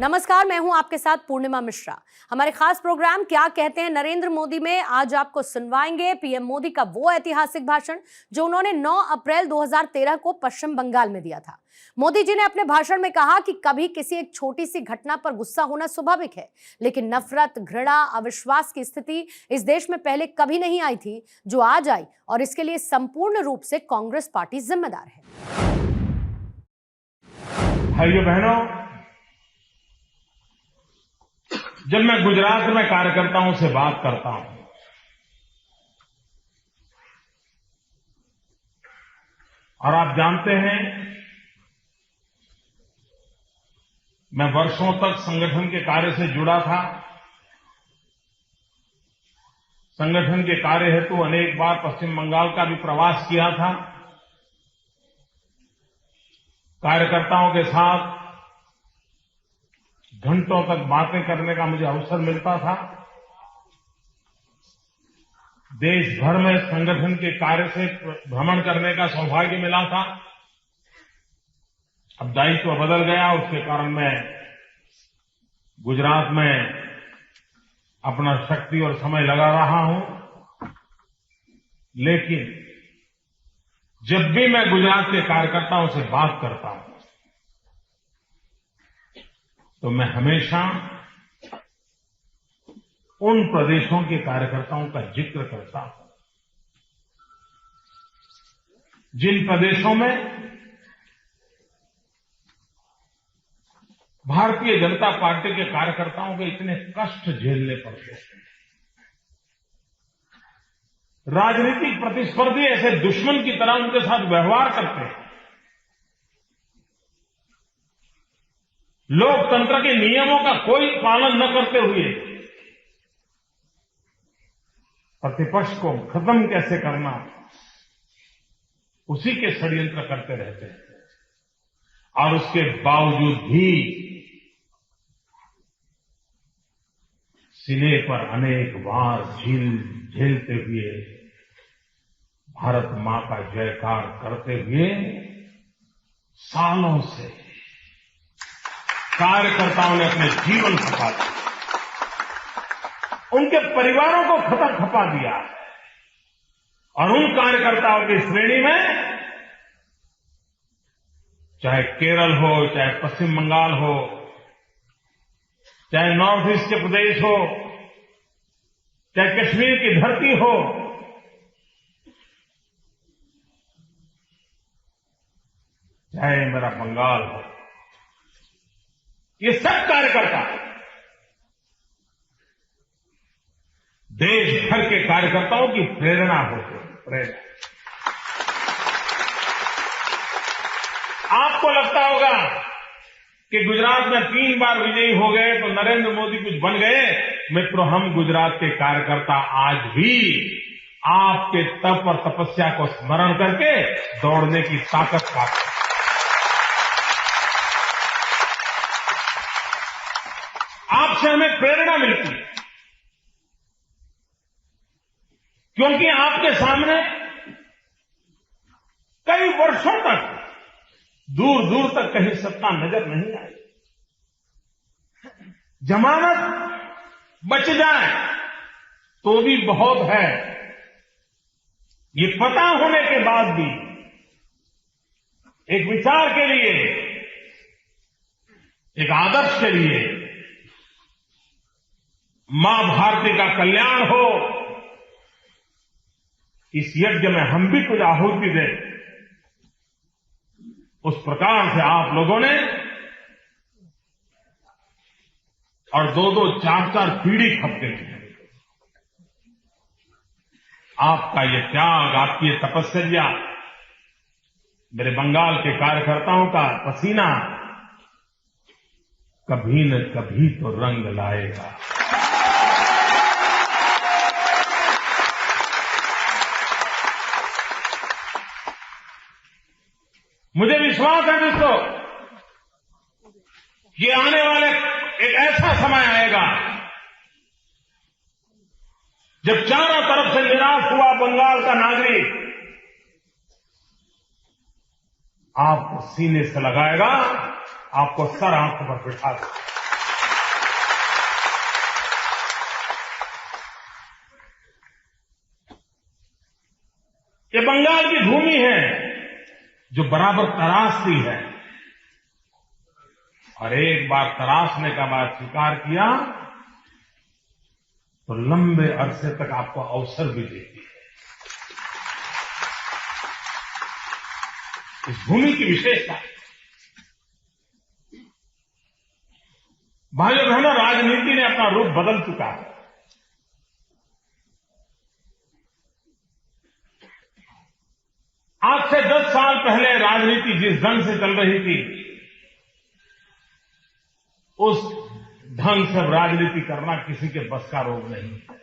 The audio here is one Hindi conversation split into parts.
नमस्कार, मैं हूं आपके साथ पूर्णिमा मिश्रा। हमारे खास प्रोग्राम क्या कहते हैं नरेंद्र मोदी में आज आपको सुनवाएंगे पीएम मोदी का वो ऐतिहासिक भाषण जो उन्होंने 9 अप्रैल 2013 को पश्चिम बंगाल में दिया था। मोदी जी ने अपने भाषण में कहा कि कभी किसी एक छोटी सी घटना पर गुस्सा होना स्वाभाविक है, लेकिन नफरत, घृणा, अविश्वास की स्थिति इस देश में पहले कभी नहीं आई थी जो आज आई, और इसके लिए संपूर्ण रूप से कांग्रेस पार्टी जिम्मेदार है। भाइयों बहनों, जब मैं गुजरात में कार्यकर्ताओं से बात करता हूं और आप जानते हैं मैं वर्षों तक संगठन के कार्य से जुड़ा था। संगठन के कार्य हेतु अनेक बार पश्चिम बंगाल का भी प्रवास किया था। कार्यकर्ताओं के साथ घंटों तक बातें करने का मुझे अवसर मिलता था। देश भर में संगठन के कार्य से भ्रमण करने का सौभाग्य मिला था। अब दायित्व बदल गया, उसके कारण मैं गुजरात में अपना शक्ति और समय लगा रहा हूं। लेकिन जब भी मैं गुजरात के कार्यकर्ताओं से बात करता हूं तो मैं हमेशा उन प्रदेशों के कार्यकर्ताओं का जिक्र करता हूं जिन प्रदेशों में भारतीय जनता पार्टी के कार्यकर्ताओं को इतने कष्ट झेलने पड़ते हैं। राजनीतिक प्रतिस्पर्धी ऐसे दुश्मन की तरह उनके साथ व्यवहार करते हैं। लोकतंत्र के नियमों का कोई पालन न करते हुए प्रतिपक्ष को खत्म कैसे करना, उसी के षड्यंत्र करते रहते हैं। और उसके बावजूद भी सीने पर अनेक बार झेलते हुए भारत मां का जयकार करते हुए सालों से कार्यकर्ताओं ने अपने जीवन खपा दिया, उनके परिवारों को खपा दिया। और उन कार्यकर्ताओं की श्रेणी में चाहे केरल हो, चाहे पश्चिम बंगाल हो, चाहे नॉर्थ ईस्ट के प्रदेश हो, चाहे कश्मीर की धरती हो, चाहे मेरा बंगाल हो, ये सब कार्यकर्ता देश भर के कार्यकर्ताओं की प्रेरणा होते हैं। प्रेरणा आपको लगता होगा कि गुजरात में 3 बार विजयी हो गए तो नरेंद्र मोदी कुछ बन गए। मित्रों, हम गुजरात के कार्यकर्ता आज भी आपके तप और तपस्या को स्मरण करके दौड़ने की ताकत पाते हैं। आपसे हमें प्रेरणा मिलती है क्योंकि आपके सामने कई वर्षों तक दूर दूर तक कहीं सत्ता नजर नहीं आई। जमानत बच जाए तो भी बहुत है, ये पता होने के बाद भी एक विचार के लिए, एक आदर्श के लिए मां भारती का कल्याण हो, इस यज्ञ में हम भी कुछ आहुति दें। उस प्रकार से आप लोगों ने और 2-2, 4-4 पीढ़ी खपते हैं। आपका ये त्याग, आपकी ये तपस्या, मेरे बंगाल के कार्यकर्ताओं का पसीना कभी न कभी तो रंग लाएगा। मुझे विश्वास है दोस्तों, ये आने वाले एक ऐसा समय आएगा जब चारों तरफ से निराश हुआ बंगाल का नागरिक आपको सीने से लगाएगा, आपको सर आंखों पर बिठा देगा। ये बंगाल की भूमि है जो बराबर तरासती है, और एक बार तरासने का बाद स्वीकार किया तो लंबे अरसे तक आपको अवसर भी देती है। इस भूमि की विशेषता, भाइयों बहनों, राजनीति ने अपना रूप बदल चुका है। आज से 10 साल पहले राजनीति जिस ढंग से चल रही थी, उस ढंग से राजनीति करना किसी के बस का रोग नहीं है।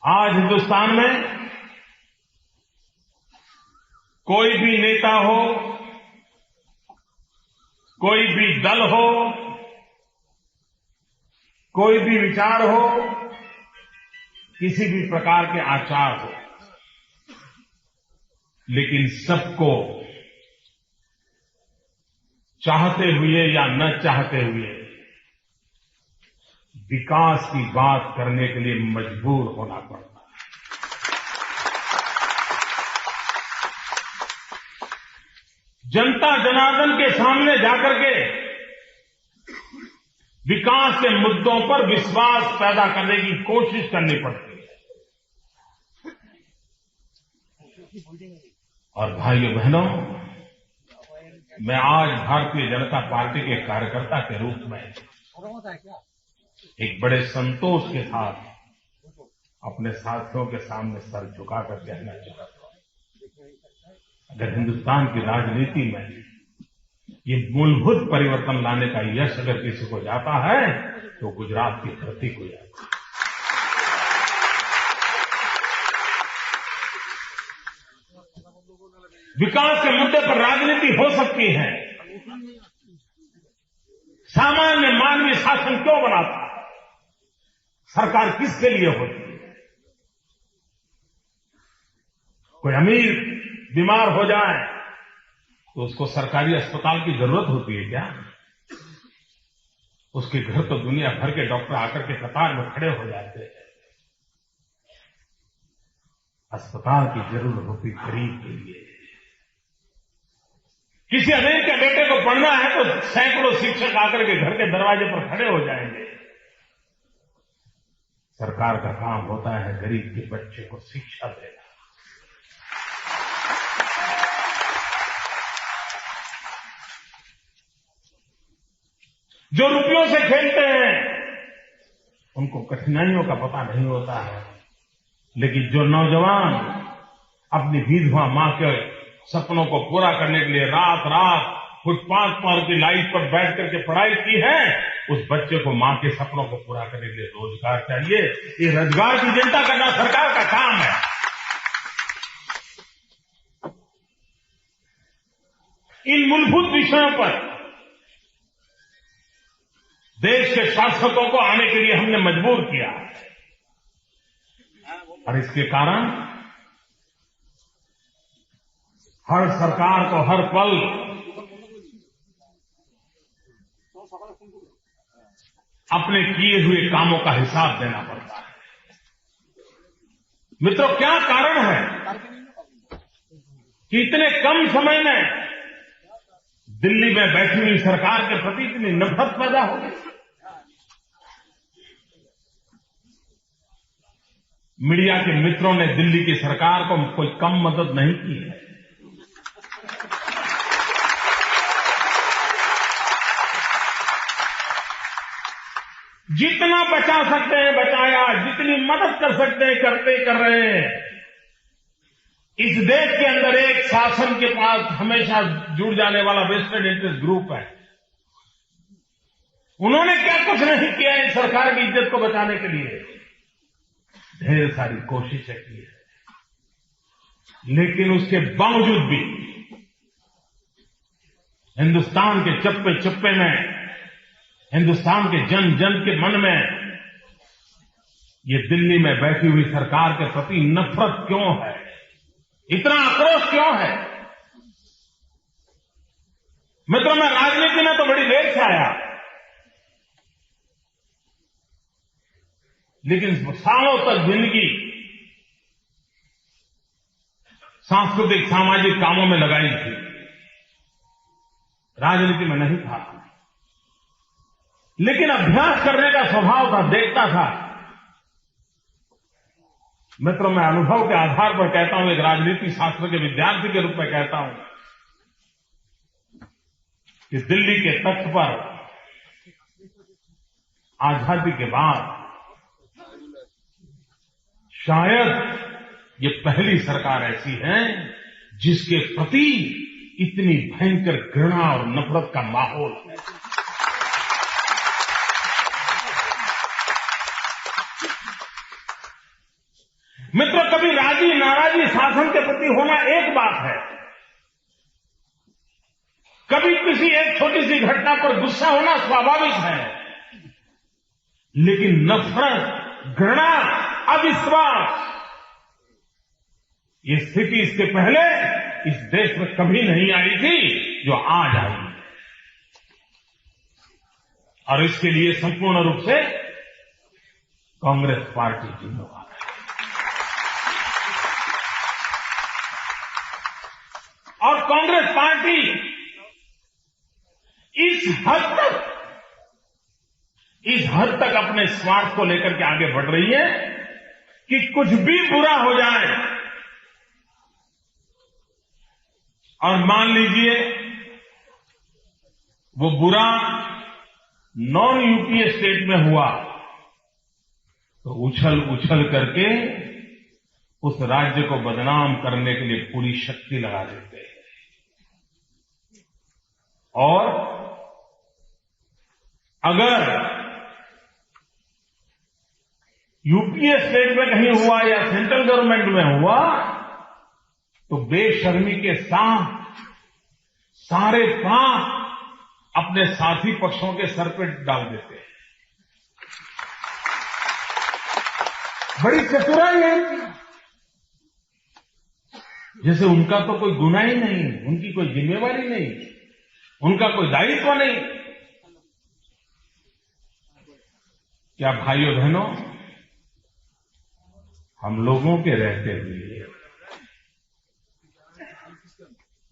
आज हिंदुस्तान में कोई भी नेता हो, कोई भी दल हो, कोई भी विचार हो, किसी भी प्रकार के आचार हो, लेकिन सबको चाहते हुए या न चाहते हुए विकास की बात करने के लिए मजबूर होना पड़ता है। जनता जनार्दन के सामने जाकर के विकास के मुद्दों पर विश्वास पैदा करने की कोशिश करनी पड़ती है। और भाइयों बहनों, मैं आज भारतीय जनता पार्टी के कार्यकर्ता के रूप में एक बड़े संतोष के साथ अपने साथियों के सामने सर झुकाकर कहना चाहता हूं, अगर हिंदुस्तान की राजनीति में ये मूलभूत परिवर्तन लाने का यश अगर किसी को जाता है तो गुजरात की धरती को जाता है। विकास के मुद्दे पर राजनीति हो सकती है, सामान्य मानवीय शासन क्यों बनाता है? सरकार किसके लिए होती है? कोई अमीर बीमार हो जाए तो उसको सरकारी अस्पताल की जरूरत होती है क्या? उसके घर तो दुनिया भर के डॉक्टर आकर के कतार में खड़े हो जाते हैं। अस्पताल की जरूरत होती गरीब के लिए। किसी अमीर के बेटे को पढ़ना है तो सैकड़ों शिक्षक आकर के घर के दरवाजे पर खड़े हो जाएंगे। सरकार का काम होता है गरीब के बच्चे को शिक्षा देना। जो रुपयों से खेलते हैं उनको कठिनाइयों का पता नहीं होता है, लेकिन जो नौजवान अपनी विधवा मां के सपनों को पूरा करने के लिए रात रात फुटपाथ पर की लाइट पर बैठ करके पढ़ाई की है, उस बच्चे को मां के सपनों को पूरा करने के लिए रोजगार चाहिए। ये रोजगार की चिंता करना सरकार का काम है। इन मूलभूत विषयों पर देश के शासकों को आने के लिए हमने मजबूर किया, और इसके कारण हर सरकार को हर पल अपने किए हुए कामों का हिसाब देना पड़ता है। मित्रों, क्या कारण है कि इतने कम समय में दिल्ली में बैठी हुई सरकार के प्रति इतनी नफरत पैदा हो गई? मीडिया के मित्रों ने दिल्ली की सरकार को कोई कम मदद नहीं की है। जितना बचा सकते हैं बचाया, जितनी मदद कर सकते हैं कर रहे हैं। इस देश के अंदर एक शासन के पास हमेशा जुड़ जाने वाला वेस्टेड इंटरेस्ट ग्रुप है। उन्होंने क्या कुछ नहीं किया इस सरकार की इज्जत को बचाने के लिए? ढेर सारी कोशिशें की है, लेकिन उसके बावजूद भी हिंदुस्तान के चप्पे चप्पे में, हिंदुस्तान के जन जन के मन में ये दिल्ली में बैठी हुई सरकार के प्रति नफरत क्यों है? इतना आक्रोश क्यों है? मित्रों, मैं राजनीति में तो बड़ी देर से आया, लेकिन सालों तक जिंदगी सांस्कृतिक सामाजिक कामों में लगाई थी, राजनीति में नहीं था। लेकिन अभ्यास करने का स्वभाव था, देखता था। मित्रों, मैं अनुभव के आधार पर कहता हूं, एक राजनीति शास्त्र के विद्यार्थी के रूप में कहता हूं कि दिल्ली के तख्त पर आजादी के बाद शायद ये पहली सरकार ऐसी है जिसके प्रति इतनी भयंकर घृणा और नफरत का माहौल है। मित्रों, कभी राजी नाराजी शासन के प्रति होना एक बात है, कभी किसी एक छोटी सी घटना पर गुस्सा होना स्वाभाविक है, लेकिन नफरत, घृणा, अविश्वास, ये स्थिति इसके पहले इस देश में कभी नहीं आई थी जो आज आई है। और इसके लिए संपूर्ण रूप से कांग्रेस पार्टी जिम्मेवार है। और कांग्रेस पार्टी इस हद तक अपने स्वार्थ को लेकर के आगे बढ़ रही है कि कुछ भी बुरा हो जाए और मान लीजिए वो बुरा नॉन यूपीए स्टेट में हुआ तो उछल करके उस राज्य को बदनाम करने के लिए पूरी शक्ति लगा देते हैं। और अगर यूपीए स्टेट में कहीं हुआ या सेंट्रल गवर्नमेंट में हुआ तो बेशर्मी के साथ सारे पाप अपने साथी पक्षों के सर पे डाल देते हैं। बड़ी चतुराई है इनकी। जैसे उनका तो कोई गुनाह ही नहीं, उनकी कोई जिम्मेवारी नहीं, उनका कोई दायित्व नहीं। क्या भाइयों बहनों, हम लोगों के रहते हुए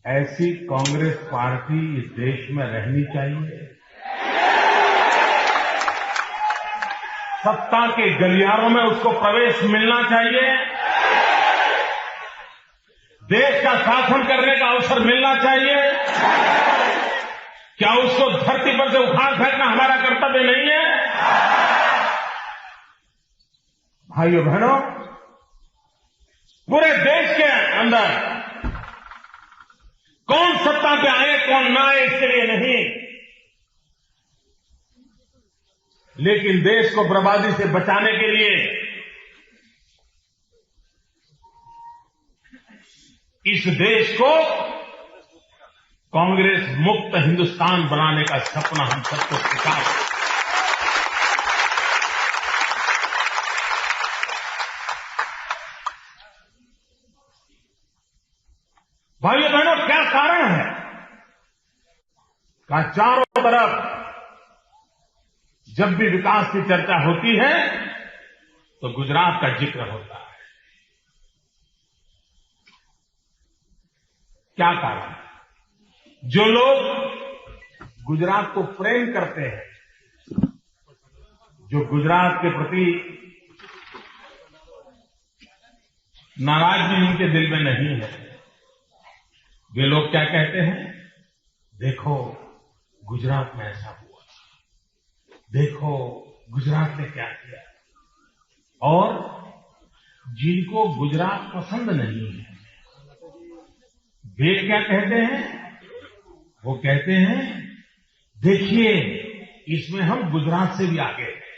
ऐसी कांग्रेस पार्टी इस देश में रहनी चाहिए? सत्ता के गलियारों में उसको प्रवेश मिलना चाहिए, देश का शासन करने का अवसर मिलना चाहिए। क्या उसको धरती पर से उखाड़ फेंकना हमारा कर्तव्य नहीं है? भाइयों बहनों, पूरे देश के अंदर कौन सत्ता पे आए कौन ना आए इसके लिए नहीं, लेकिन देश को बर्बादी से बचाने के लिए इस देश को कांग्रेस मुक्त हिंदुस्तान बनाने का सपना हम सबको स्वीकार है। भाइयों बहनों, क्या कारण है कि चारों तरफ जब भी विकास की चर्चा होती है तो गुजरात का जिक्र होता है? क्या कारण? जो लोग गुजरात को प्रेम करते हैं, जो गुजरात के प्रति नाराजगी उनके दिल में नहीं है, वे लोग क्या कहते हैं? देखो गुजरात में ऐसा हुआ, देखो गुजरात ने क्या किया। और जिनको गुजरात पसंद नहीं है वे क्या कहते हैं? वो कहते हैं देखिए इसमें हम गुजरात से भी आगे हैं।